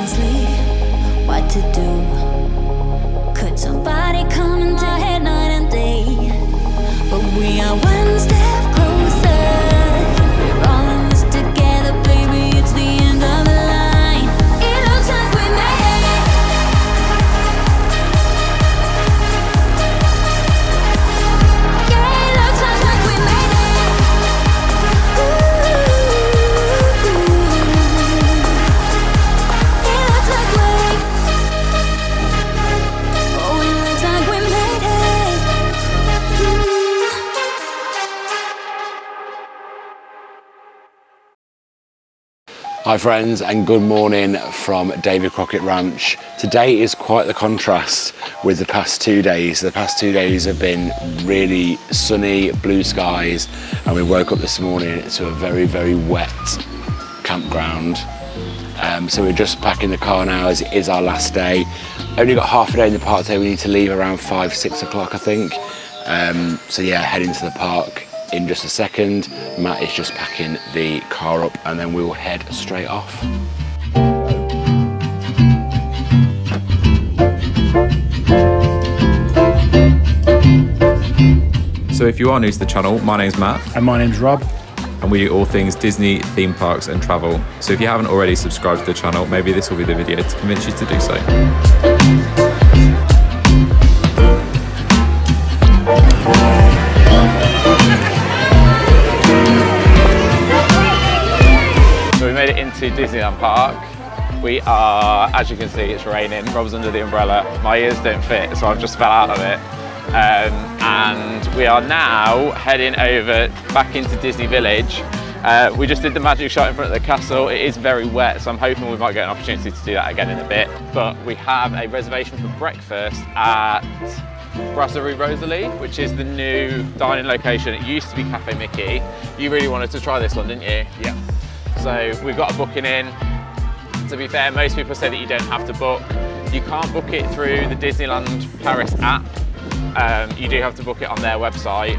sleep. What to do? Could somebody come into head night and day? But we are one step closer. We're all in this together, baby. It's the end of the line. It looks like we made it. Yeah, it looks like we made it. Ooh. It looks like oh, it looks like we made it. Hi friends, and good morning from David Crockett Ranch. Today is quite the contrast with the past 2 days. The past 2 days have been really sunny, blue skies, and we woke up this morning to a very, very wet campground. So we're just packing the car now as it is our last day. Only got half a day in the park today. We need to leave around 5, 6 o'clock, I think. So yeah, heading to the park in just a second. Matt is just packing the car up and then we will head straight off. So if you are new to the channel, my name's Matt. And my name's Rob. And we do all things Disney, theme parks and travel. So if you haven't already subscribed to the channel, maybe this will be the video to convince you to do so. So we made it into Disneyland Park. We are, as you can see, it's raining. Rob's under the umbrella. My ears don't fit, so I've just fell out of it. And we are now heading over back into Disney Village. We just did the magic shot in front of the castle. It is very wet, so I'm hoping we might get an opportunity to do that again in a bit. But we have a reservation for breakfast at Brasserie Rosalie, which is the new dining location. It used to be Cafe Mickey. You really wanted to try this one, didn't you? Yeah. So we've got a booking in. To be fair, most people say that you don't have to book. You can't book it through the Disneyland Paris app. You do have to book it on their website,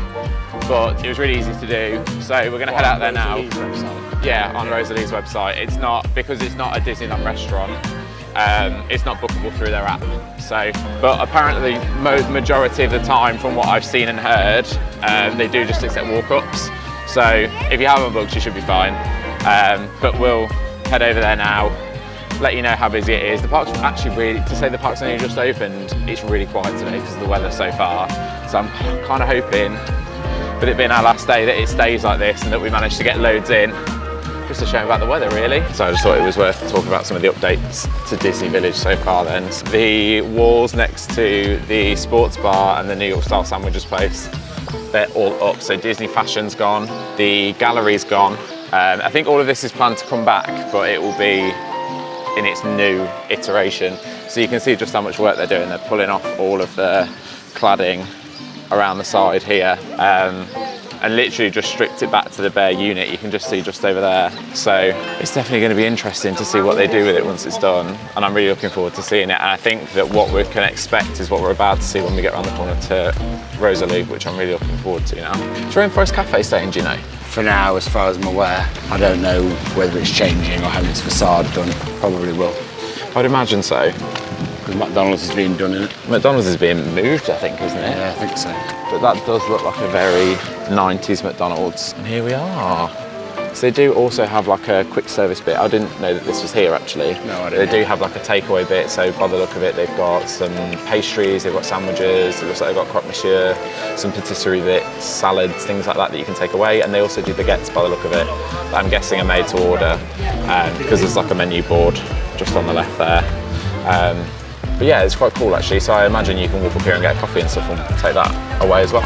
but it was really easy to do. So we're going to head out there now. Yeah, on Rosalie's website. It's not, because it's not a Disneyland restaurant, it's not bookable through their app. So, but apparently majority of the time, from what I've seen and heard, they do just accept walk-ups. So if you haven't booked, you should be fine. But we'll head over there now, let you know how busy it is. The park's actually really, to say the park's only just opened, it's really quiet today because of the weather so far. So I'm kind of hoping, with it being our last day, that it stays like this and that we manage to get loads in. Just a shame about the weather, really. So I just thought it was worth talking about some of the updates to Disney Village so far then. The walls next to the sports bar and the New York style sandwiches place, they're all up. So Disney Fashion's gone, the gallery's gone. I think all of this is planned to come back, but it will be in its new iteration. So you can see just how much work they're doing. They're pulling off all of the cladding around the side here and literally just stripped it back to the bare unit. You can just see just over there. So it's definitely going to be interesting to see what they do with it once it's done. And I'm really looking forward to seeing it. And I think that what we can expect is what we're about to see when we get around the corner to Rosalie, which I'm really looking forward to now. Is Rainforest Cafe staying, do you know? For now, as far as I'm aware, I don't know whether it's changing or having its facade done. Probably will. I'd imagine so. Because McDonald's is being done, isn't it? McDonald's is being moved, I think, isn't it? Yeah, I think so. But that does look like a very 90s McDonald's. And here we are. So they do also have like a quick service bit. I didn't know that this was here actually. No, I didn't. They do have like a takeaway bit, so by the look of it, they've got some pastries, they've got sandwiches, it looks like they've got croque monsieur, some patisserie bits, salads, things like that that you can take away. And they also do baguettes by the look of it, that I'm guessing are made to order, because there's like a menu board just on the left there. But yeah, it's quite cool actually. So I imagine you can walk up here and get a coffee and stuff and take that away as well.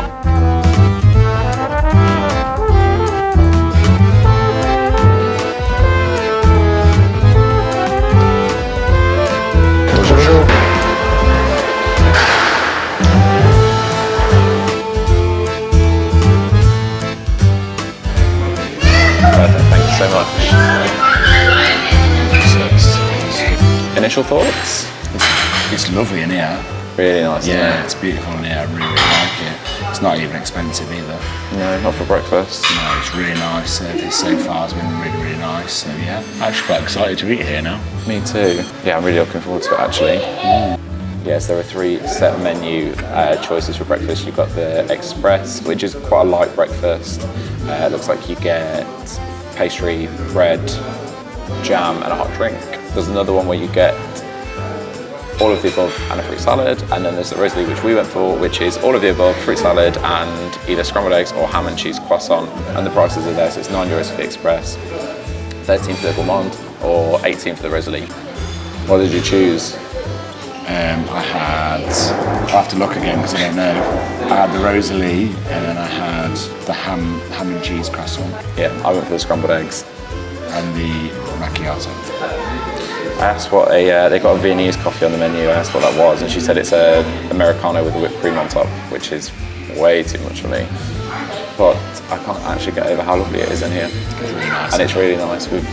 Perfect, thank you so much. Initial thoughts? It's lovely in here. Really nice. Yeah, it's beautiful in here. I really, really like it. It's not even expensive either. No, not for breakfast. No, it's really nice. This so far has been really, really nice. So yeah, I'm actually quite excited to eat here now. Me too. Yeah, I'm really looking forward to it actually. Yes, there are 3 set menu choices for breakfast. You've got the Express, which is quite a light breakfast. It looks like you get pastry, bread, jam and a hot drink. There's another one where you get all of the above and a fruit salad, and then there's the Rosalie, which we went for, which is all of the above, fruit salad and either scrambled eggs or ham and cheese croissant, and the prices are there. So it's €9 for the Express, 13 for the Gourmand, or 18 for the Rosalie. What did you choose? I'll have to look again because I don't know. I had the Rosalie and then I had the ham and cheese croissant. Yeah, I went for the scrambled eggs. And the macchiato. I asked what they got a Viennese coffee on the menu. I asked what that was, and she said it's a Americano with a whipped cream on top, which is way too much for me. But I can't actually get over how lovely it is in here. It's really nice. And it's really nice with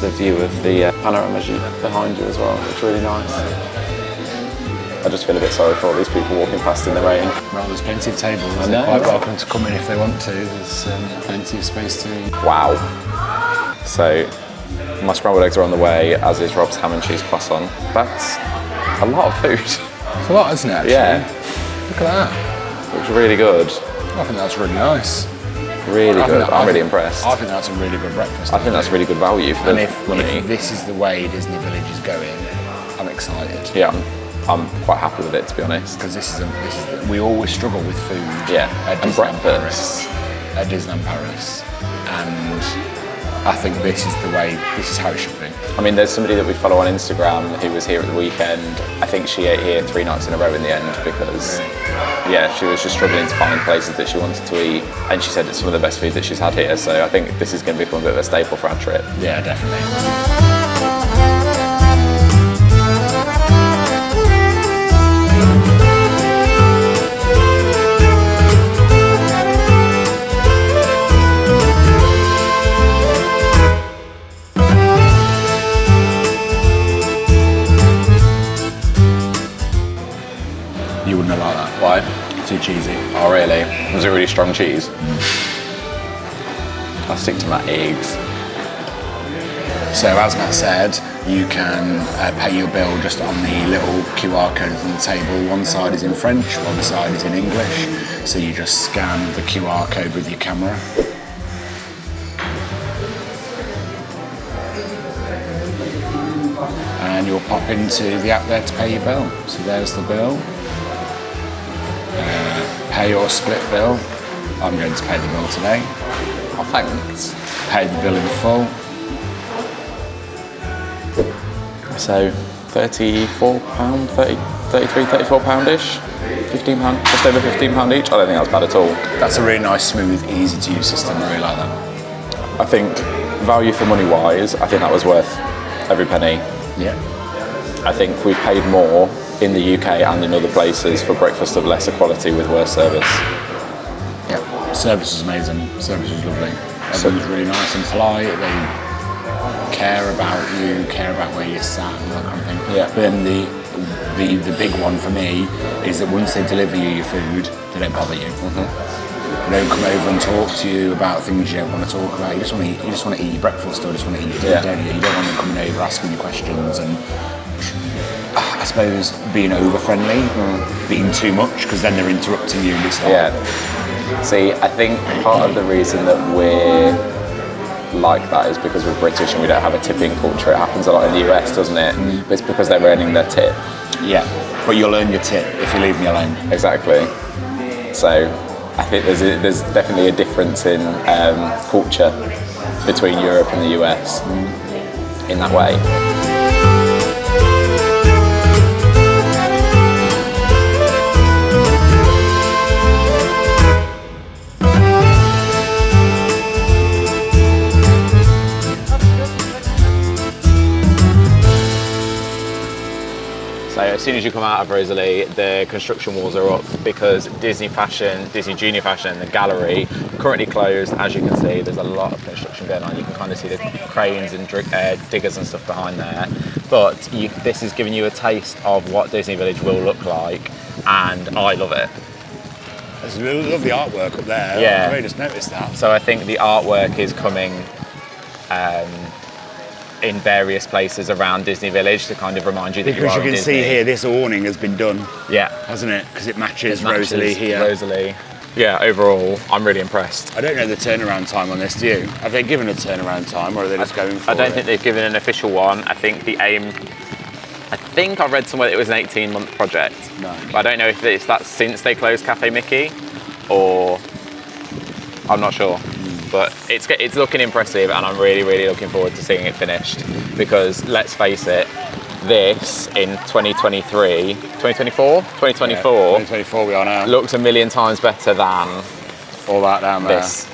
the view of the panorama behind you as well. It's really nice. I just feel a bit sorry for all these people walking past in the rain. Well, there's plenty of tables. They're quite welcome to come in if they want to. There's plenty of space to eat. Wow. So, my scrambled eggs are on the way, as is Rob's ham and cheese croissant. That's a lot of food. It's a lot, isn't it, actually? Yeah. Look at that. Looks really good. I think that's really nice. Really good. I'm really impressed. I think that's a really good breakfast. I think that's really good value for the money. If this is the way Disney Village is going, I'm excited. Yeah, I'm quite happy with it, to be honest. Because we always struggle with food. Yeah, at and Disneyland breakfast. At Disneyland Paris, and I think this is how it should be. I mean, there's somebody that we follow on Instagram who was here at the weekend. I think she ate here 3 nights in a row in the end because, yeah, she was just struggling to find places that she wanted to eat. And she said it's some of the best food that she's had here. So I think this is going to become a bit of a staple for our trip. Yeah, definitely. You wouldn't have liked that. Why? Too cheesy. Oh, really? Was it really strong cheese? I'll stick to my eggs. So as Matt said, you can pay your bill just on the little QR code on the table. One side is in French, one side is in English. So you just scan the QR code with your camera. And you'll pop into the app there to pay your bill. So there's the bill. Pay your split bill. I'm going to pay the bill today. Oh, thanks. Pay the bill in full. So £34, 33, £34-ish, £15, just over £15 each. I don't think that's bad at all. That's a really nice, smooth, easy to use system. I really like that. I think value for money wise, I think that was worth every penny. Yeah. I think we've paid more in the UK and in other places for breakfast of lesser quality with worse service. Yeah. Service was amazing. Service was lovely. Everyone was really nice and polite. They care about you, care about where you're sat and that kind of thing. Yeah. But then the big one for me is that once they deliver you your food, they don't bother you. They don't come over and talk to you about things you don't want to talk about. You just want to eat your breakfast or just want to eat your dinner, don't you? You don't want them coming over asking you questions and I suppose being over friendly, being too much, because then they're interrupting you and it's like... Yeah. See, I think part of the reason that we're like that is because we're British and we don't have a tipping culture. It happens a lot in the US, doesn't it? But it's because they're earning their tip. Yeah, but you'll earn your tip if you leave me alone. Exactly. So I think there's definitely a difference in culture between Europe and the US in that way. So as soon as you come out of Rosalie, the construction walls are up because Disney Junior Fashion and the gallery currently closed. As you can see, there's a lot of construction going on. You can kind of see the cranes and diggers and stuff behind there. But this is giving you a taste of what Disney Village will look like, and I love it. There's lovely artwork up there. Yeah. I really just noticed that. So I think the artwork is coming in various places around Disney Village to kind of remind you that Because you you are in can see Disney. here, this awning has been done, Yeah. hasn't it? Because it matches, It matches Rosalie here. Rosalie. Yeah, overall, I'm really impressed. I don't know the turnaround time on this, do you? Have they given a turnaround time, or are they just going for it? I don't think they've given an official one. I think the aim, I think I read somewhere that it was an 18-month project. No. But I don't know if it's that since they closed Cafe Mickey, or I'm not sure. But it's looking impressive, and I'm really, really looking forward to seeing it finished. Because let's face it, this in 2023, 2024? 2024, Yeah, 2024 we are now. looks a million times better than All that down there. this.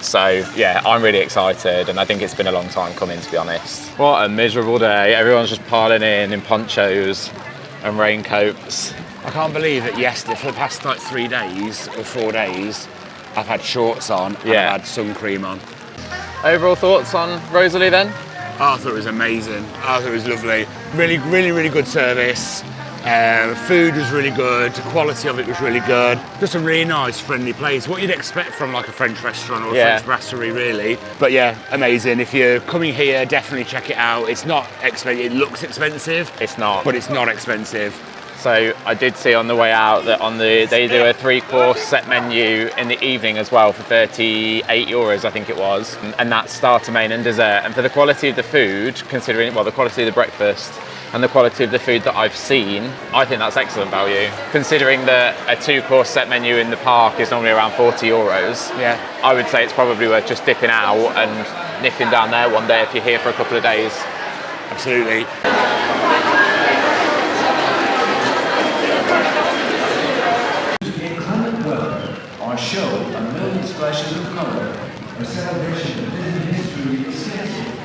So yeah, I'm really excited, and I think it's been a long time coming, to be honest. What a miserable day. Everyone's just piling in ponchos and raincoats. I can't believe that yesterday, for the past like 3 days or 4 days, I've had shorts on and Yeah. I've had sun cream on. Overall thoughts on Rosalie then? I thought it was amazing. I thought it was lovely. Really, really, really good service. Food was really good. The quality of it was really good. Just a really nice, friendly place. What you'd expect from like a French restaurant or a Yeah. French brasserie, really. But yeah, amazing. If you're coming here, definitely check it out. It's not expensive. It looks expensive. It's not. But it's not expensive. So I did see on the way out that they do a 3-course set menu in the evening as well for €38, I think it was, and that's starter, main and dessert. And for the quality of the food, considering the quality of the breakfast and the quality of the food that I've seen, I think that's excellent value. Considering that a 2-course set menu in the park is normally around €40, Yeah. I would say it's probably worth just dipping out and nipping down there one day if you're here for a couple of days. Absolutely. Our show, A Million Splashes of Color, a celebration of Disney history, is canceled.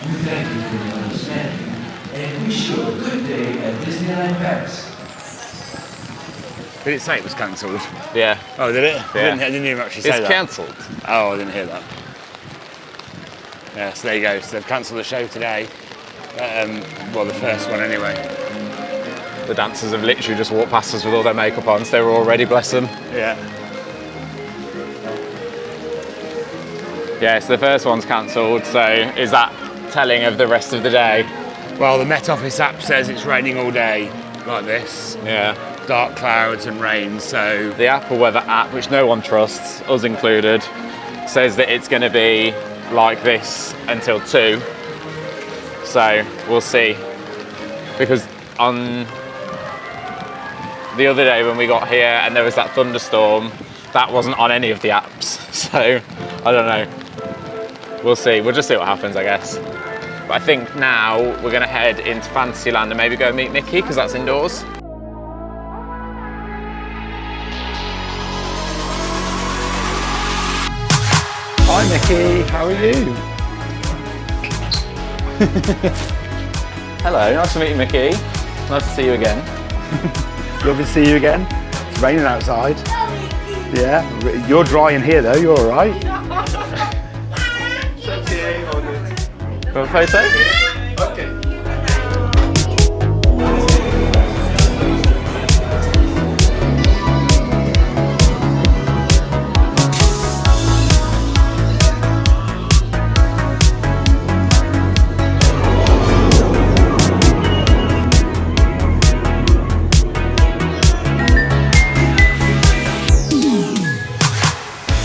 We thank you for your understanding and wish you a good day at Disneyland Paris. Did it say it was cancelled? Yeah. Oh, did it? Yeah. I didn't even actually say It's that. cancelled. Oh, I didn't hear that. Yeah, so there you go. So they've cancelled the show today. Well, the first one anyway. The dancers have literally just walked past us with all their makeup on, so they were all ready, bless them. Yeah. Yeah, so the first one's cancelled, so is that telling of the rest of the day? Well, the Met Office app says it's raining all day, like this. Yeah. Dark clouds and rain, so... The Apple Weather app, which no one trusts, us included, says that it's going to be like this until 2. So, we'll see. Because on the other day when we got here and there was that thunderstorm, that wasn't on any of the apps. So, I don't know. We'll see. We'll just see what happens, I guess. But I think now we're going to head into Fantasyland and maybe go meet Mickey, because that's indoors. Hi Mickey, how are you? Hello, nice to meet you Mickey. Nice to see you again. Lovely to see you again. It's raining outside. Yeah, you're dry in here though, you're all right. Want a photo? Okay.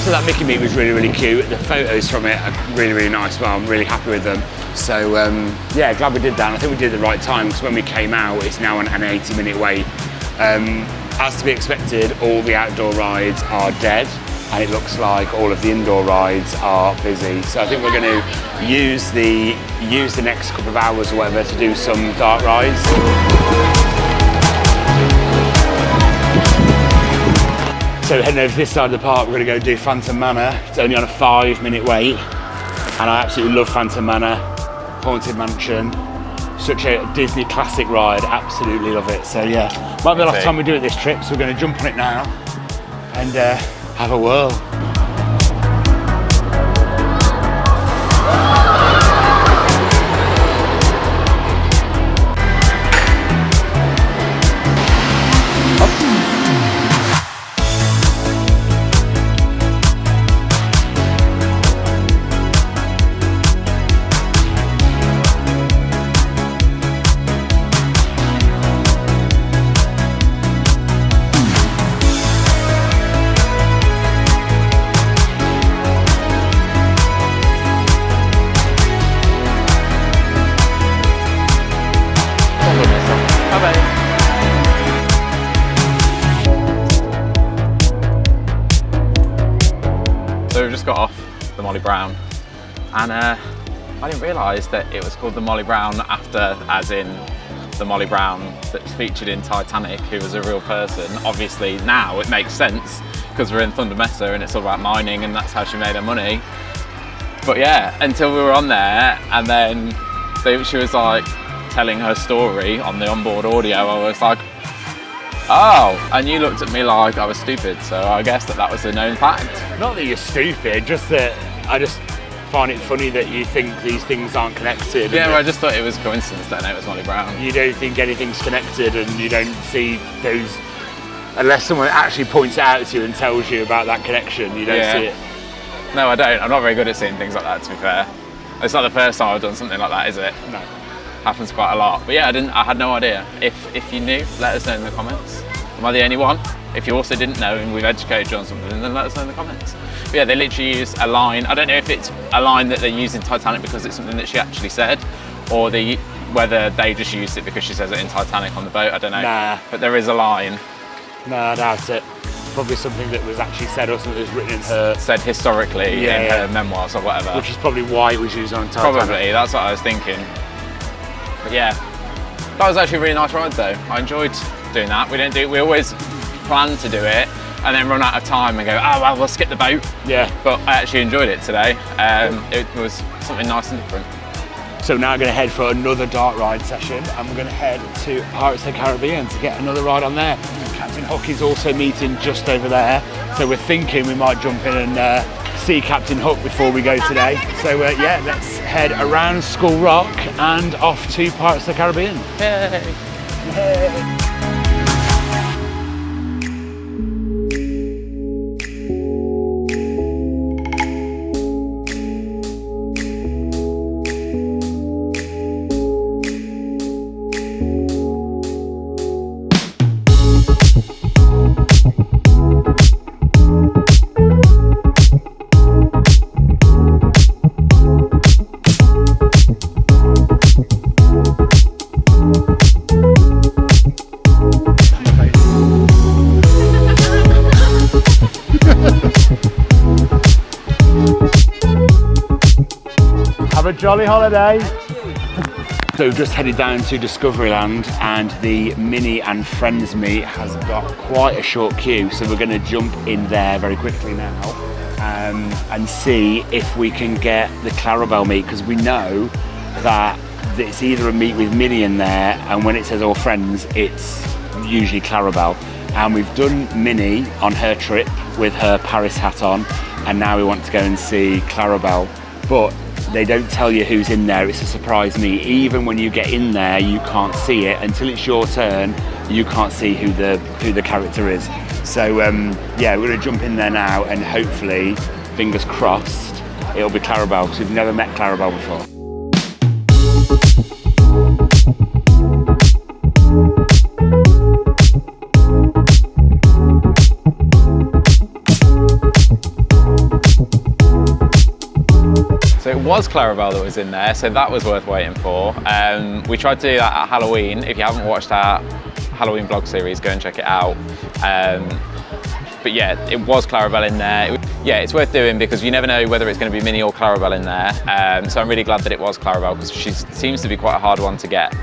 So that Mickey meet was really, really cute. The photos from it are really, really nice. Well, I'm really happy with them. So yeah, glad we did that. And I think we did it at the right time, because when we came out, it's now an 80-minute wait. As to be expected, all the outdoor rides are dead, and it looks like all of the indoor rides are busy. So I think we're going to use the next couple of hours or whatever to do some dark rides. So heading over to this side of the park, we're going to go do Phantom Manor. It's only on a 5-minute wait, and I absolutely love Phantom Manor, Haunted Mansion. Such a Disney classic ride, absolutely love it. So yeah, might be the last time we do it this trip, so we're going to jump on it now and have a whirl. So we've just got off the Molly Brown, and I didn't realise that it was called the Molly Brown after, as in the Molly Brown that's featured in Titanic, who was a real person. Obviously now it makes sense because we're in Thunder Mesa and it's all about mining and that's how she made her money. But yeah, until we were on there, and then she was like telling her story on the onboard audio, I was like, oh, and you looked at me like I was stupid, so I guess that was a known fact. Not that you're stupid, just that I just find it funny that you think these things aren't connected. Yeah, well, I just thought it was a coincidence that it was Molly Brown. You don't think anything's connected, and you don't see those, unless someone actually points it out to you and tells you about that connection, you don't see it. No, I don't. I'm not very good at seeing things like that, to be fair. It's not the first time I've done something like that, is it? No. Happens quite a lot. But yeah, I had no idea. If you knew, let us know in the comments. Am I the only one? If you also didn't know and we've educated you on something, then let us know in the comments. But yeah, they literally use a line. I don't know if it's a line that they use in Titanic because it's something that she actually said, or whether they just used it because she says it in Titanic on the boat, I don't know. Nah. But there is a line. No, I doubt it. Probably something that was actually said or something that was written in her... Said historically in her memoirs or whatever. Which is probably why it was used on Titanic. Probably, that's what I was thinking. But yeah, that was actually a really nice ride though. I enjoyed doing that. We always plan to do it and then run out of time and go, oh well, we'll skip the boat. Yeah. But I actually enjoyed it today. It was something nice and different. So now we're going to head for another dark ride session, and we're going to head to Pirates of the Caribbean to get another ride on there. Captain Hook is also meeting just over there, so we're thinking we might jump in and see Captain Hook before we go today. So yeah, let's head around Skull Rock and off to Pirates of the Caribbean. Yay! Yay. Have a jolly holiday. So we've just headed down to Discoveryland, and the Mini and Friends meet has got quite a short queue, so we're going to jump in there very quickly now and see if we can get the Clarabelle meet, because we know that it's either a meet with Minnie in there, and when it says all friends it's usually Clarabelle. And we've done Minnie on her trip with her Paris hat on, and now we want to go and see Clarabelle, but they don't tell you who's in there. It's a surprise meet. Even when you get in there, you can't see it until it's your turn. You can't see who the character is. So yeah, we're gonna jump in there now, and hopefully, fingers crossed, it'll be Clarabelle, because we've never met Clarabelle before. So it was Clarabelle that was in there, so that was worth waiting for. We tried to do that at Halloween. If you haven't watched our Halloween vlog series, go and check it out. But yeah, it was Clarabelle in there. Yeah, it's worth doing because you never know whether it's going to be Minnie or Clarabelle in there. So I'm really glad that it was Clarabelle, because she seems to be quite a hard one to get.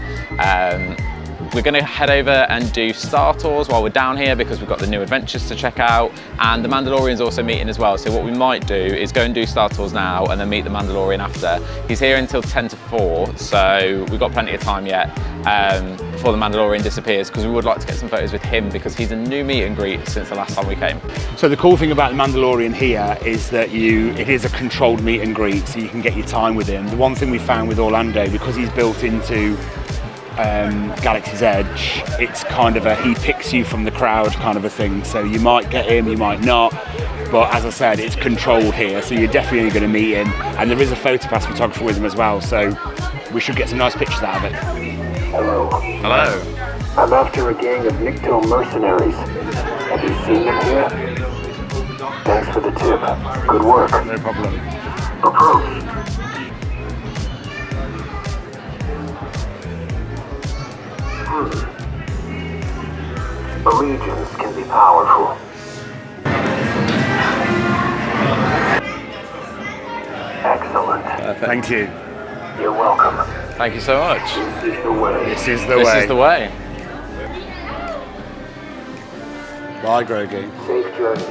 We're going to head over and do Star Tours while we're down here, because we've got the new adventures to check out, and the Mandalorian's also meeting as well. So what we might do is go and do Star Tours now and then meet the Mandalorian after. He's here until 10 to 4, so we've got plenty of time yet before the Mandalorian disappears, because we would like to get some photos with him, because he's a new meet and greet since the last time we came. So the cool thing about the Mandalorian here is that it is a controlled meet and greet, so you can get your time with him. The one thing we found with Orlando, because he's built into Galaxy's Edge, it's kind of he picks you from the crowd kind of a thing, so you might get him, you might not, but as I said, it's controlled here, so you're definitely going to meet him, and there is a photopass photographer with him as well, so we should get some nice pictures out of it. Hello. Hello. I'm after a gang of Nicto mercenaries. Have you seen them here? Thanks for the tip. Good work. No problem. Approach. Allegiance can be powerful. Perfect. Thank you. You're welcome. Thank you so much. This is the way. This is the This way. is the way. Bye, Grogi. Safe journey.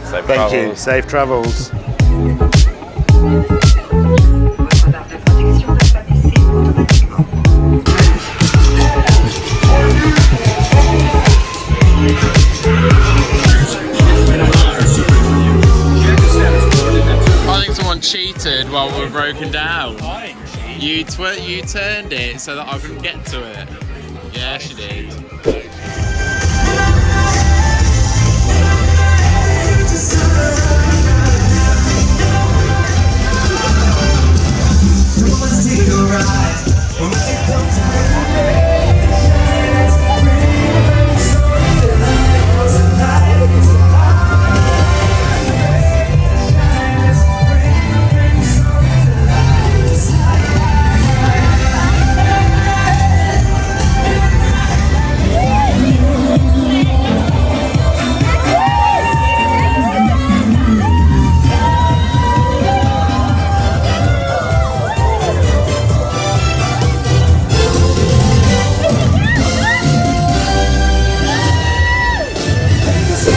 Safe Thank you. travels. Safe travels. I think someone cheated while we were broken down. You turned it so that I couldn't get to it. Yeah, she did.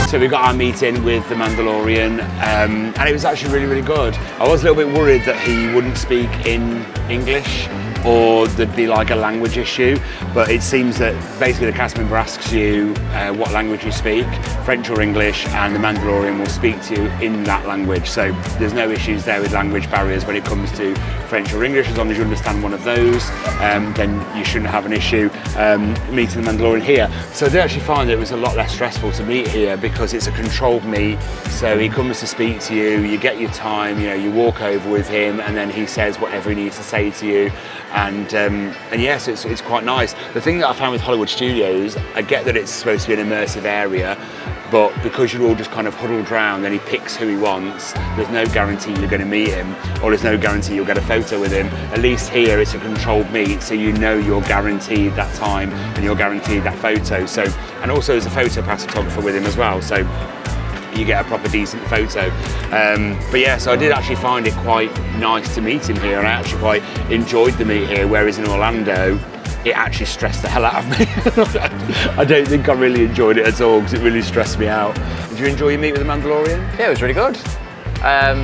So we got our meeting with the Mandalorian, and it was actually really, really good. I was a little bit worried that he wouldn't speak in English or there'd be like a language issue, but it seems that basically the cast member asks you what language you speak, French or English, and the Mandalorian will speak to you in that language. So there's no issues there with language barriers when it comes to French or English. As long as you understand one of those, then you shouldn't have an issue meeting the Mandalorian here. So I did actually find that it was a lot less stressful to meet here because it's a controlled meet. So he comes to speak to you, you get your time, you walk over with him, and then he says whatever he needs to say to you. And yes, it's quite nice. The thing that I found with Hollywood Studios, I get that it's supposed to be an immersive area, but because you're all just kind of huddled around and he picks who he wants, there's no guarantee you're going to meet him, or there's no guarantee you'll get a photo with him. At least here it's a controlled meet, so you know you're guaranteed that time and you're guaranteed that photo. So, and also there's a photo pass photographer with him as well, so you get a proper decent photo. But yeah, so I did actually find it quite nice to meet him here, and I actually quite enjoyed the meet here, whereas in Orlando, it actually stressed the hell out of me. I don't think I really enjoyed it at all because it really stressed me out. Did you enjoy your meet with the Mandalorian? Yeah, it was really good. I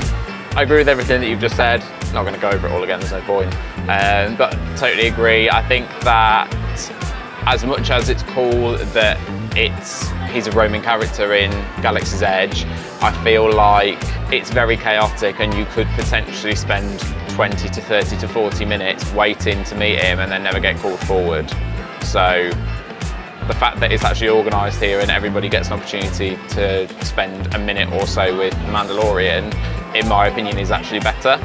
agree with everything that you've just said. Not going to go over it all again, there's no point. But totally agree. I think that as much as it's cool that he's a roaming character in Galaxy's Edge, I feel like it's very chaotic and you could potentially spend 20 to 30 to 40 minutes waiting to meet him and then never get called forward. So the fact that it's actually organised here and everybody gets an opportunity to spend a minute or so with the Mandalorian, in my opinion, is actually better.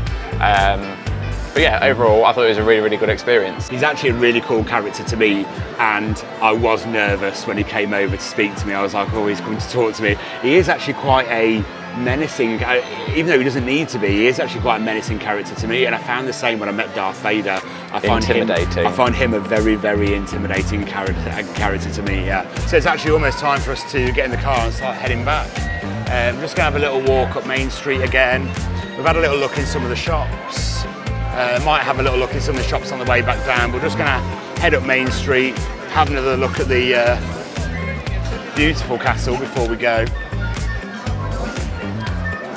But yeah, overall, I thought it was a really, really good experience. He's actually a really cool character to meet, and I was nervous when he came over to speak to me. I was like, oh, he's coming to talk to me. He is actually quite a menacing, even though he doesn't need to be, he is actually quite a menacing character to me, and I found the same when I met Darth Vader. I find him a very, very intimidating character to me, yeah. So it's actually almost time for us to get in the car and start heading back. I'm just going to have a little walk up Main Street again. We've had a little look in some of the shops. Might have a little look in some of the shops on the way back down. We're just going to head up Main Street, have another look at the beautiful castle before we go.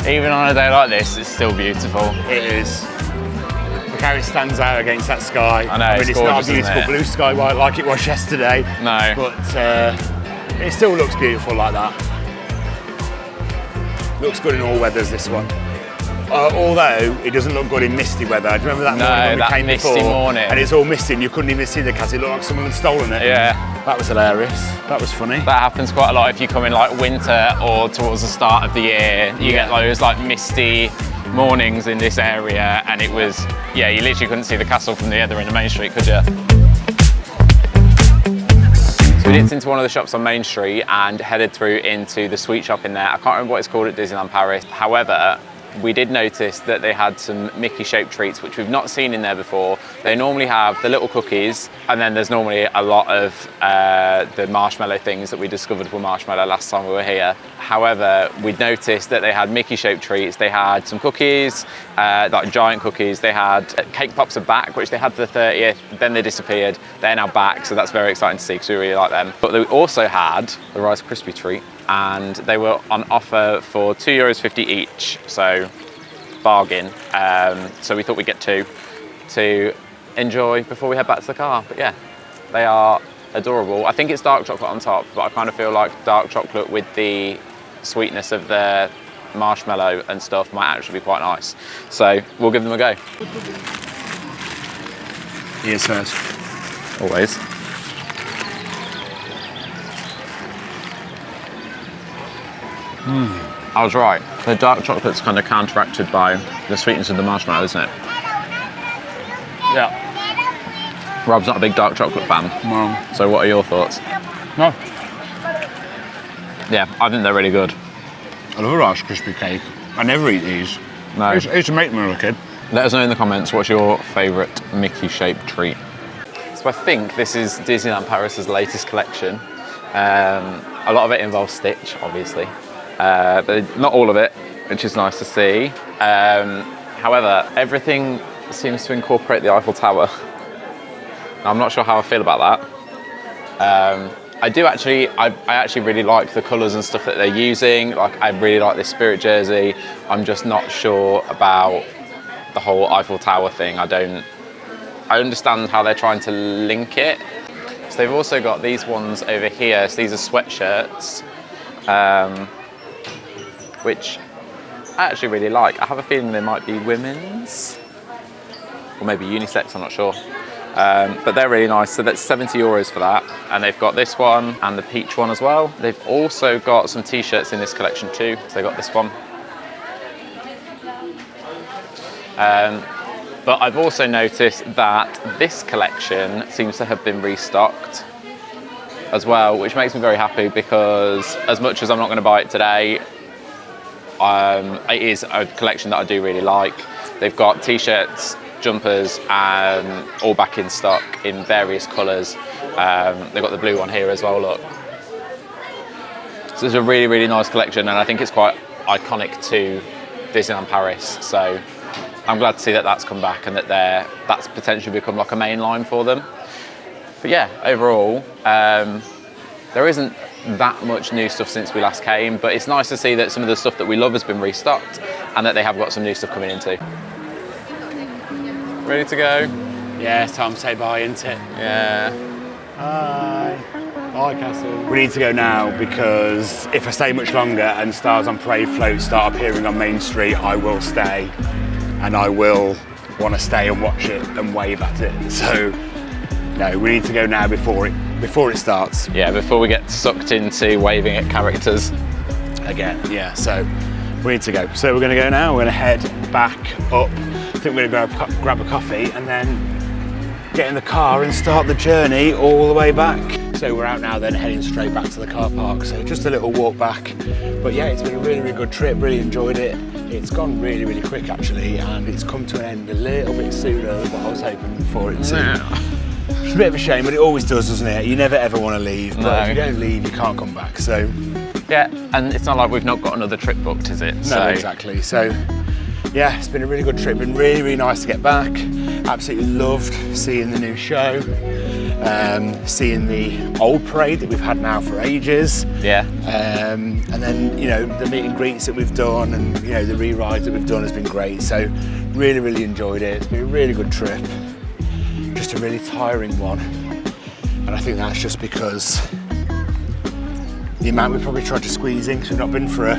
Even on a day like this, it's still beautiful. It is. Look how it stands out against that sky. I know, it's gorgeous, not a beautiful isn't it? blue sky like it was yesterday. No. But it still looks beautiful like that. Looks good in all weathers, this one. Although it doesn't look good in misty weather. Do you remember that morning when we came misty before? morning. And it's all misty and you couldn't even see the castle. It looked like someone had stolen it. Yeah. That was hilarious. That was funny. That happens quite a lot if you come in like winter or towards the start of the year. You get those like misty mornings in this area, and it was, yeah, you literally couldn't see the castle from the other end of Main Street, could you? So we dipped into one of the shops on Main Street and headed through into the sweet shop in there. I can't remember what it's called at Disneyland Paris. However, we did notice that they had some Mickey-shaped treats, which we've not seen in there before. They normally have the little cookies, and then there's normally a lot of the marshmallow things that we discovered were marshmallow last time we were here. However, we'd noticed that they had Mickey-shaped treats. They had some cookies, like giant cookies. They had cake pops are back, which they had for the 30th, then they disappeared. They're now back, so that's very exciting to see because we really like them. But they also had the Rice Krispie treat, and they were on offer for €2.50 each, so bargain. So we thought we'd get two to enjoy before we head back to the car. But yeah, they are adorable. I think it's dark chocolate on top, but I kind of feel like dark chocolate with the sweetness of the marshmallow and stuff might actually be quite nice. So we'll give them a go. Ears first. Always. I was right. The dark chocolate's kind of counteracted by the sweetness of the marshmallow, isn't it? Yeah. Rob's not a big dark chocolate fan. No. So what are your thoughts? No. Yeah, I think they're really good. I love a Rice Krispie cake. I never eat these. No. I used to make them when I was a kid. Let us know in the comments what's your favourite Mickey-shaped treat. So I think this is Disneyland Paris's latest collection. A lot of it involves Stitch, obviously. But not all of it, which is nice to see. However, everything seems to incorporate the Eiffel Tower. I'm not sure how I feel about that. I actually really like the colours and stuff that they're using. Like, I really like this Spirit jersey. I'm just not sure about the whole Eiffel Tower thing. I understand how they're trying to link it. So they've also got these ones over here. So these are sweatshirts, which I actually really like. I have a feeling they might be women's, or maybe unisex, I'm not sure. But they're really nice. So that's €70 for that. And they've got this one and the peach one as well. They've also got some t-shirts in this collection too. So they got this one. But I've also noticed that this collection seems to have been restocked as well, which makes me very happy because as much as I'm not going to buy it today, it is a collection that I do really like. They've got t-shirts, jumpers, all back in stock in various colours. They've got the blue one here as well, look. So it's a really, really nice collection, and I think it's quite iconic to Disneyland Paris. So I'm glad to see that that's come back and that that's potentially become like a main line for them. But yeah, overall, there isn't that much new stuff since we last came, but it's nice to see that some of the stuff that we love has been restocked and that they have got some new stuff coming in too. Ready to go? Yeah, it's time to say bye, isn't it? Yeah. Bye. Bye, Castle. We need to go now because if I stay much longer and Stars on Parade floats start appearing on Main Street, I will stay. And I will want to stay and watch it and wave at it. So, no, we need to go now before it starts. Yeah, before we get sucked into waving at characters. Again, yeah, so we need to go. So we're going to go now, we're going to head back up. I think we're going to grab a coffee and then get in the car and start the journey all the way back. So we're out now then, heading straight back to the car park. So just a little walk back. But yeah, it's been a really, really good trip, really enjoyed it. It's gone really, really quick actually, and it's come to an end a little bit sooner than what I was hoping for it to. Yeah. It's a bit of a shame, but it always does, doesn't it? You never ever want to leave, but if you don't leave, you can't come back, so. Yeah, and it's not like we've not got another trip booked, is it? No, exactly. So, yeah, it's been a really good trip, been really, really nice to get back. Absolutely loved seeing the new show, seeing the old parade that we've had now for ages. Yeah. And then, you know, the meet and greets that we've done and, you know, the re-rides that we've done has been great. So, really, really enjoyed it. It's been a really good trip. Just a really tiring one. And I think that's just because the amount we've probably tried to squeeze in because we've not been for a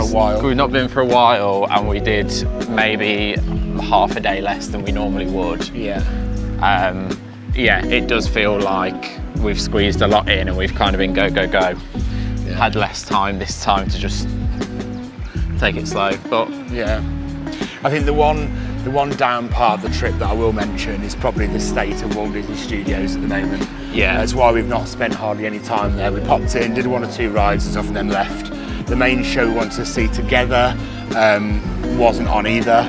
while. We've not been for a while, and we did maybe half a day less than we normally would. Yeah. Yeah, it does feel like we've squeezed a lot in and we've kind of been go, go, go. Yeah. Had less time this time to just take it slow, but yeah. I think the one down part of the trip that I will mention is probably the state of Walt Disney Studios at the moment. Yeah. That's why we've not spent hardly any time there. We popped in, did 1 or 2 rides and stuff, and then left. The main show we wanted to see together wasn't on either,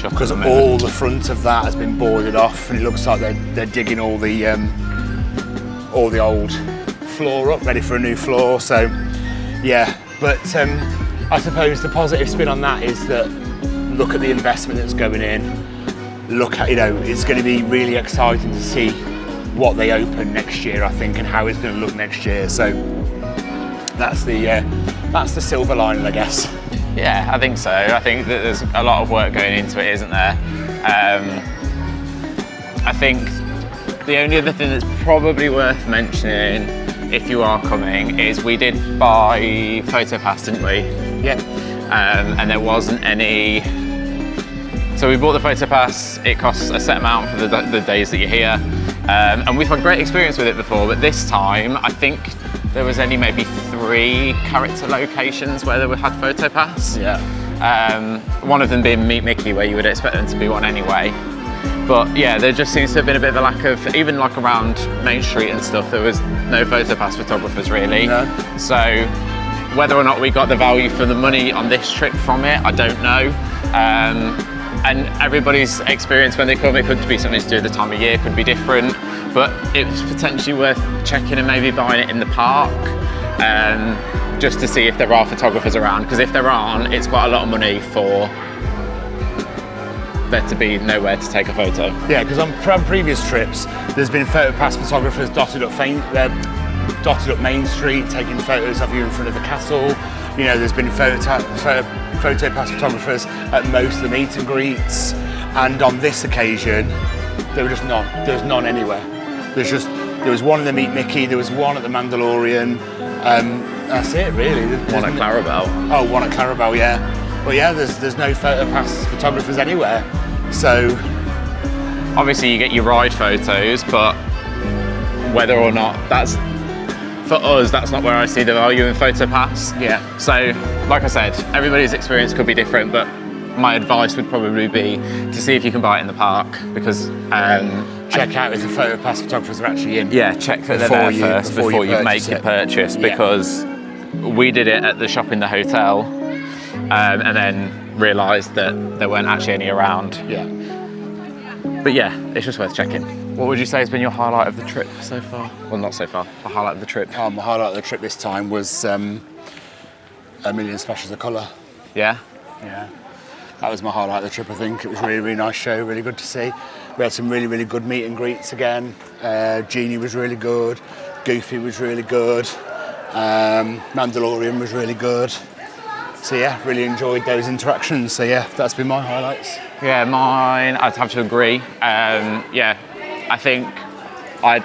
because all the front of that has been boarded off, and it looks like they're digging all the old floor up, ready for a new floor. So yeah, but I suppose the positive spin on that is that look at the investment that's going in. Look at, it's going to be really exciting to see what they open next year, I think, and how it's going to look next year. So that's the silver lining, I guess. Yeah, I think so. I think that there's a lot of work going into it, isn't there? I think the only other thing that's probably worth mentioning, if you are coming, is we did buy PhotoPass, didn't we? Yeah. And there wasn't any. So we bought the PhotoPass. It costs a set amount for the days that you're here, and we've had great experience with it before. But this time, I think there was only maybe 3 character locations where they had PhotoPass. Yeah. One of them being Meet Mickey, where you would expect them to be one anyway. But yeah, there just seems to have been a bit of a lack of, even like around Main Street and stuff, there was no PhotoPass photographers really. No. So whether or not we got the value for the money on this trip from it, I don't know. And everybody's experience when they come, it could be something to do with the time of year, could be different, but it was potentially worth checking and maybe buying it in the park, just to see if there are photographers around, because if there aren't, it's quite a lot of money for there to be nowhere to take a photo. Yeah, because on previous trips, there's been PhotoPass photographers dotted up Main Street, taking photos of you in front of the castle. There's been PhotoPass photographers at most of the meet and greets, and on this occasion, there were just none. There was none anywhere. There was one in the Meet Mickey, there was one at the Mandalorian. That's it, really. One at Clarabelle. Oh, one at Clarabelle, yeah. But yeah, there's no PhotoPass photographers anywhere. So obviously you get your ride photos, but whether or not that's, for us, that's not where I see the value in PhotoPass. yeah. So, like I said, everybody's experience could be different, but my advice would probably be to see if you can buy it in the park, because Check out if the PhotoPass photographers are actually in. yeah, check that they're there first before you make your purchase, Yeah. because we did it at the shop in the hotel, and then realised that there weren't actually any around. Yeah. But yeah, it's just worth checking. What would you say has been your highlight of the trip so far? Well, not so far, the highlight of the trip. My highlight of the trip this time was a million splashes of colour. Yeah? Yeah. That was my highlight of the trip, I think. It was a really, really nice show, really good to see. We had some really, really good meet and greets again. Genie was really good. Goofy was really good. Mandalorian was really good. So yeah, really enjoyed those interactions. So yeah, that's been my highlights. Yeah, mine, I'd have to agree. Yeah, I think I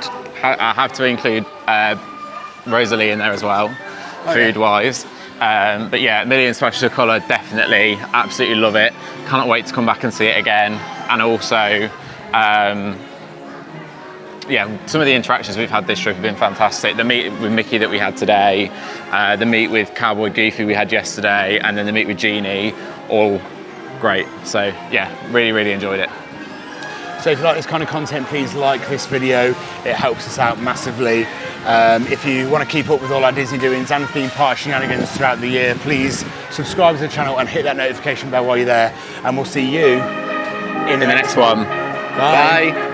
have to include Rosalie in there as well, food-wise. But yeah, Million Splashes of Colour, definitely, absolutely love it. Cannot wait to come back and see it again. And also, yeah, some of the interactions we've had this trip have been fantastic. The meet with Mickey that we had today, the meet with Cowboy Goofy we had yesterday, and then the meet with Genie, all great. So yeah, really, really enjoyed it. So if you like this kind of content, please like this video. It helps us out massively. If you want to keep up with all our Disney doings and theme park shenanigans throughout the year, please subscribe to the channel and hit that notification bell while you're there. And we'll see you in the next one. Bye.